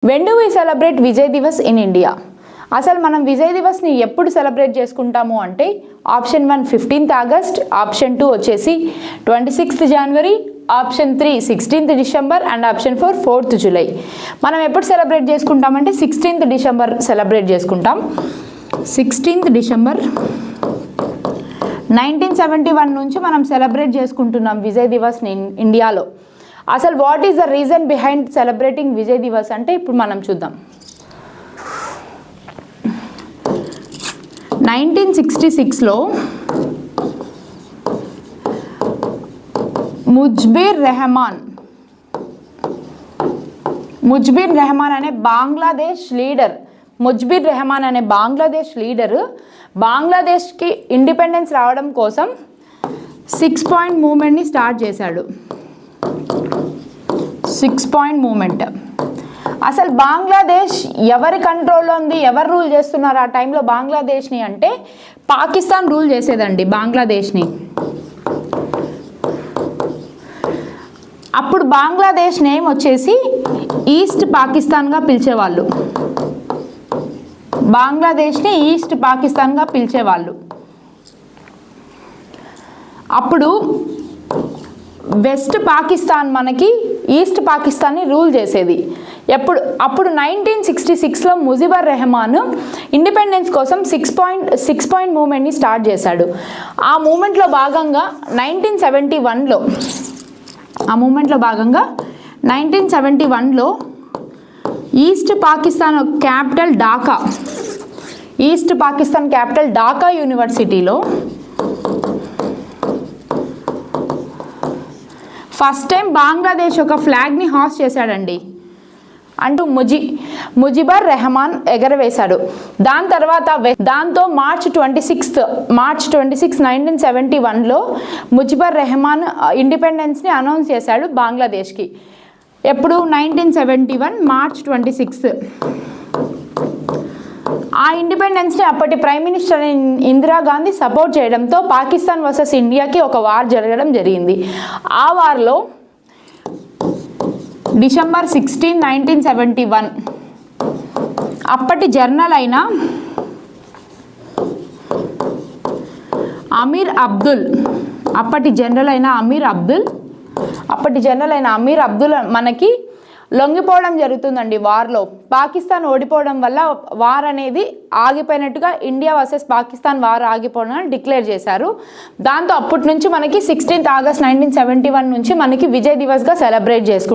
When do we celebrate Vijay Diwas in India? అసలు మనం విజయ్ దివస్ని ఎప్పుడు సెలబ్రేట్ చేసుకుంటాము అంటే ఆప్షన్ 1 15th ఆగస్ట్, ఆప్షన్ 2 వచ్చేసి 26th January, option 3 16th December and option 4 4th July. మనం ఎప్పుడు సెలబ్రేట్ చేసుకుంటామంటే 16th డిసెంబర్ సెలబ్రేట్ చేసుకుంటాం. 16th డిసెంబర్ 1971 నుంచి మనం సెలబ్రేట్ చేసుకుంటున్నాం విజయ్ దివస్ని ఇండియాలో. అసలు what is the reason behind celebrating Vijay Diwas అంటే ఇప్పుడు మనం చూద్దాం. 1966లో ముజ్బిర్ రెహమాన్ అనే బాంగ్లాదేశ్ లీడర్, బంగ్లాదేశ్కి ఇండిపెండెన్స్ రావడం కోసం 6 పాయింట్ మూమెంట్ని స్టార్ట్ చేశాడు. 6 పాయింట్ మూమెంట్. అసలు బంగ్లాదేశ్ ఎవరి కంట్రోల్లో ఉంది, ఎవరు రూల్ చేస్తున్నారు ఆ టైంలో బంగ్లాదేశ్ని అంటే పాకిస్తాన్ రూల్ చేసేదండి బంగ్లాదేశ్ని. అప్పుడు బంగ్లాదేశ్ నేమ్ వచ్చేసి ఈస్ట్ పాకిస్తాన్గా పిలిచేవాళ్ళు. బంగ్లాదేశ్ని ఈస్ట్ పాకిస్తాన్గా పిలిచేవాళ్ళు. అప్పుడు వెస్ట్ పాకిస్తాన్ మనకి ఈస్ట్ పాకిస్తాన్ని రూల్ చేసేది. అప్పుడు 1966లో ముజిబర్ రెహమాన్ ఇండిపెండెన్స్ కోసం 6 పాయింట్ మూమెంట్ని స్టార్ట్ చేశాడు. ఆ మూమెంట్లో భాగంగా 1971లో ఈస్ట్ పాకిస్తాన్ క్యాపిటల్ ఢాకా యూనివర్సిటీలో ఫస్ట్ టైం బంగ్లాదేశ్ ఒక ఫ్లాగ్ని హాస్ట్ చేశాడండి. అంటూ ముజిబర్ రెహమాన్ ఎగరవేశాడు. దాంతో మార్చ్ 26, 1971లో ముజిబర్ రెహమాన్ ఇండిపెండెన్స్ని అనౌన్స్ చేశాడు బంగ్లాదేశ్కి. ఎప్పుడు 1971 మార్చ్ 26. ఆ ఇండిపెండెన్స్ని అప్పటి ప్రైమ్ మినిస్టర్ ఇందిరాగాంధీ సపోర్ట్ చేయడంతో పాకిస్తాన్ వర్సెస్ ఇండియాకి ఒక వార్ జరగడం జరిగింది. ఆ వార్లో డిసెంబర్ 16, 1971 అప్పటి జనరల్ అయిన అమీర్ అబ్దుల్ మనకి లొంగిపోవడం జరుగుతుందండి వార్లో. పాకిస్తాన్ ఓడిపోవడం వల్ల వార్ అనేది ఆగిపోయినట్టుగా, ఇండియా వర్సెస్ పాకిస్తాన్ వార్ ఆగిపోవడం డిక్లేర్ చేశారు. దాంతో అప్పటి నుంచి మనకి 16th ఆగస్ట్ 1971 నుంచి మనకి విజయ్ దివస్గా సెలబ్రేట్ చేసుకుంటాం.